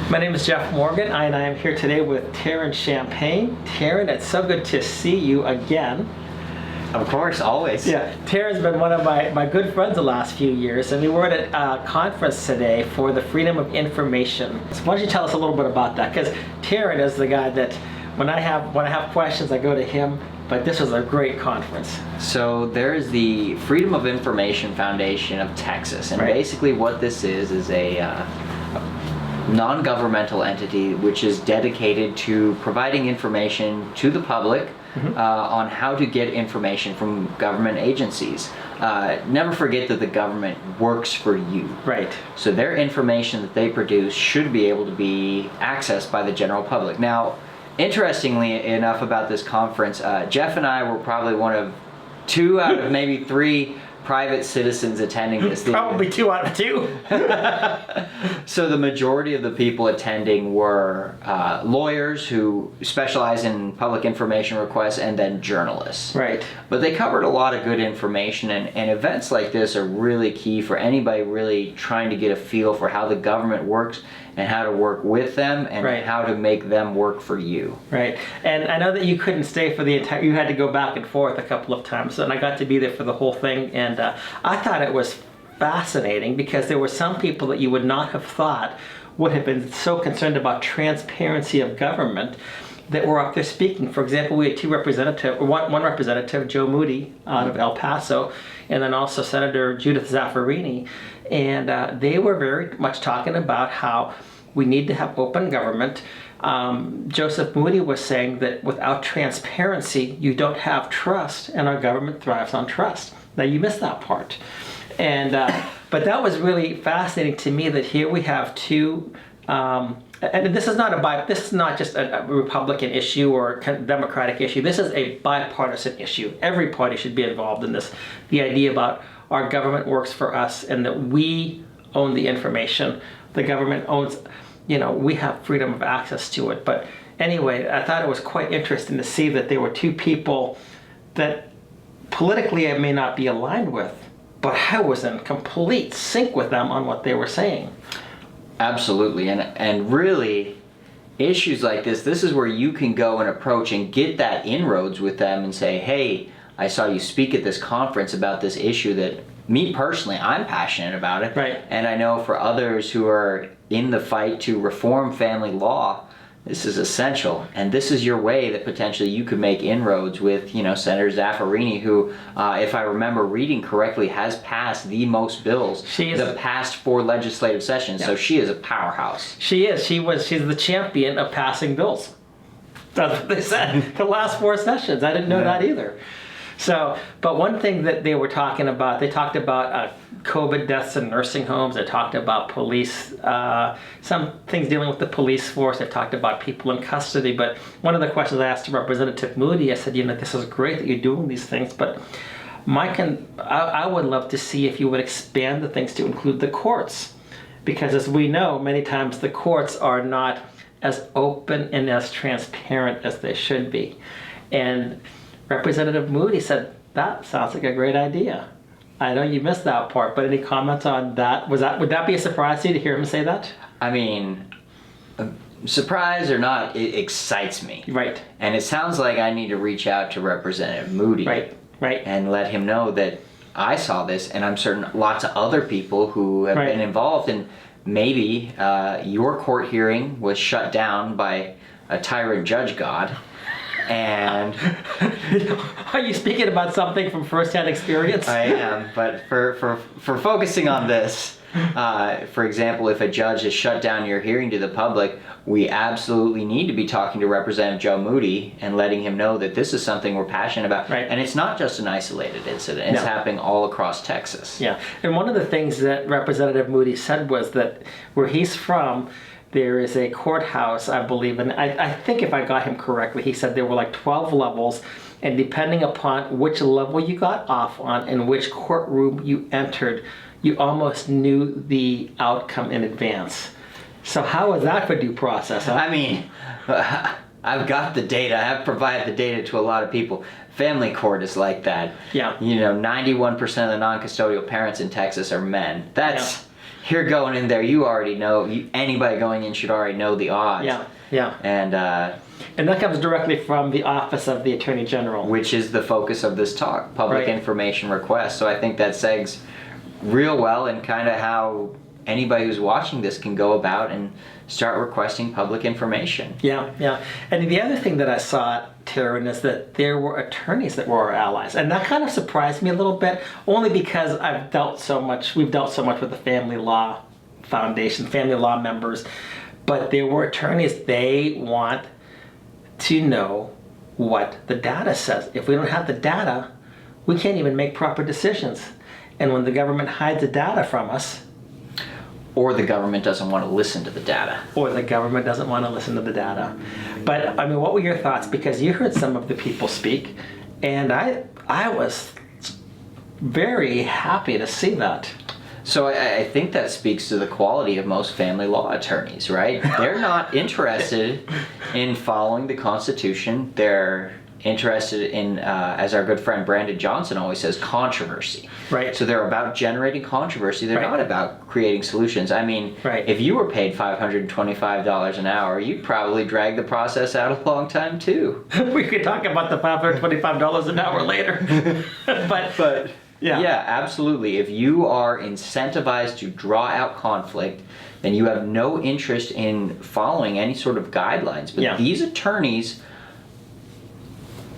My name is Jeff Morgan, and I am here today with Taran Champagne. Taran, it's so good to see you again. Of course, always. Yeah, Taran's been one of my good friends the last few years, and we were at a conference today for the freedom of information. So why don't you tell us a little bit about that? Because Taran is the guy that when I have questions, I go to him. But this was a great conference. So there is the Freedom of Information Foundation of Texas, and basically what this is a non-governmental entity which is dedicated to providing information to the public on how to get information from government agencies. Never forget that the government works for you. Right. So their information that they produce should be able to be accessed by the general public. Now, interestingly enough about this conference, Jeff and I were probably one of 2 out of maybe 3 private citizens attending this. Probably 2 out of 2. So the majority of the people attending were lawyers who specialize in public information requests and then journalists. Right. But they covered a lot of good information, and events like this are really key for anybody really trying to get a feel for how the government works and how to work with them and how to make them work for you. Right. And I know that you couldn't stay for the entire, you had to go back and forth a couple of times, and I got to be there for the whole thing, and I thought it was fascinating because there were some people that you would not have thought would have been so concerned about transparency of government that were up there speaking. For example, we had one representative, Joe Moody out of El Paso, and then also Senator Judith Zaffirini, and they were very much talking about how we need to have open government. Joseph Moody was saying that without transparency, you don't have trust, and our government thrives on trust. Now, you missed that part. And but that was really fascinating to me that here we have two, and this is not just a Republican issue or a Democratic issue. This is a bipartisan issue. Every party should be involved in this. The idea about our government works for us and that we own the information. The government owns, we have freedom of access to it. But anyway, I thought it was quite interesting to see that there were 2 people that politically I may not be aligned with, but I was in complete sync with them on what they were saying. Absolutely, and really, issues like this is where you can go and approach and get that inroads with them and say, hey, I saw you speak at this conference about this issue that me personally, I'm passionate about it. Right. And I know for others who are in the fight to reform family law, this is essential, and this is your way that potentially you could make inroads with, Senator Zaffirini, who, if I remember reading correctly, has passed the most bills the past 4 legislative sessions. Yeah. So she is a powerhouse. She is. She's the champion of passing bills. That's what they said. The last 4 sessions. I didn't know that either. So, but one thing that they were talking about, they talked about COVID deaths in nursing homes. They talked about police, some things dealing with the police force. They talked about people in custody. But one of the questions I asked Representative Moody, I said, this is great that you're doing these things, but I would love to see if you would expand the things to include the courts. Because as we know, many times the courts are not as open and as transparent as they should be. And Representative Moody said, that sounds like a great idea. I know you missed that part, but any comments on that? Would that be a surprise to you to hear him say that? I mean, surprise or not, it excites me. Right. And it sounds like I need to reach out to Representative Moody. Right. And let him know that I saw this, and I'm certain lots of other people who have been involved, and maybe your court hearing was shut down by a tyrant judge god. And are you speaking about something from first-hand experience? I am, but for focusing on this, for example, if a judge has shut down your hearing to the public, we absolutely need to be talking to Representative Joe Moody and letting him know that this is something we're passionate about. Right. And it's not just an isolated incident. It's happening all across Texas. Yeah, and one of the things that Representative Moody said was that where he's from, there is a courthouse, I believe, and I think if I got him correctly, he said there were like 12 levels, and depending upon which level you got off on and which courtroom you entered, you almost knew the outcome in advance. So how is that for due process? Huh? I mean, I've got the data. I have provided the data to a lot of people. Family court is like that. Yeah. 91% of the non-custodial parents in Texas are men. That's you're going in there, you already know, anybody going in should already know the odds. Yeah. And that comes directly from the Office of the Attorney General. which is the focus of this talk, public Right. information request. So I think that segs real well in kind of how anybody who's watching this can go about and start requesting public information. Yeah. And the other thing that I saw, Taran, is that there were attorneys that were our allies. And that kind of surprised me a little bit, only because we've dealt so much with the Family Law Foundation, family law members. But there were attorneys, they want to know what the data says. If we don't have the data, we can't even make proper decisions. And when the government hides the data from us, Or the government doesn't want to listen to the data. or the government doesn't want to listen to the data. But I mean, what were your thoughts? Because you heard some of the people speak, and I was very happy to see that. So I think that speaks to the quality of most family law attorneys, right? They're not interested in following the Constitution. They're interested in, as our good friend Brandon Johnson always says, controversy. Right. So they're about generating controversy. They're Right. not about creating solutions. I mean, Right. if you were paid $525 an hour, you'd probably drag the process out a long time too. We could talk about the $525 an hour later. but Yeah, absolutely. If you are incentivized to draw out conflict, then you have no interest in following any sort of guidelines. But Yeah. these attorneys,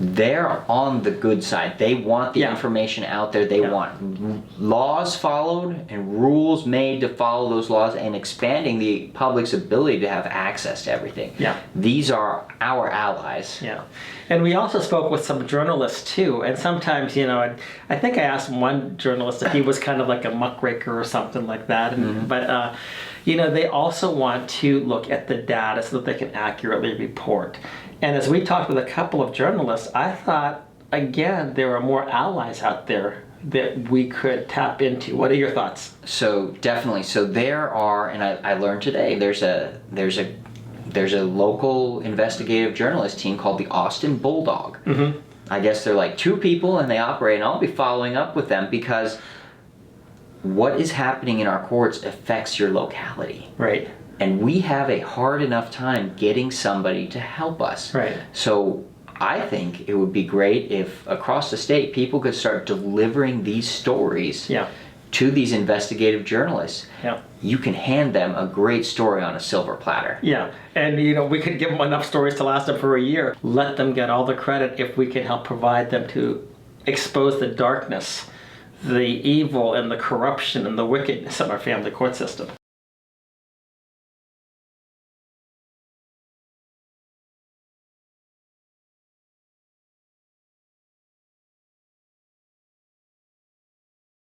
they're on the good side. They want the Yeah. information out there. They Yeah. want laws followed and rules made to follow those laws, and expanding the public's ability to have access to everything. Yeah. These are our allies. Yeah. And we also spoke with some journalists too. And sometimes, I think I asked one journalist if he was kind of like a muckraker or something like that. And, But, they also want to look at the data so that they can accurately report. And as we talked with a couple of journalists, I thought, again, there are more allies out there that we could tap into. What are your thoughts? So definitely. So there are, and I learned today, there's a local investigative journalist team called the Austin Bulldog. Mm-hmm. I guess they're like two people and they operate, and I'll be following up with them because what is happening in our courts affects your locality. Right. And we have a hard enough time getting somebody to help us. Right. So I think it would be great if across the state people could start delivering these stories Yeah. to these investigative journalists. Yeah. You can hand them a great story on a silver platter. Yeah, and we could give them enough stories to last them for a year. Let them get all the credit if we can help provide them to expose the darkness, the evil, and the corruption and the wickedness of our family court system.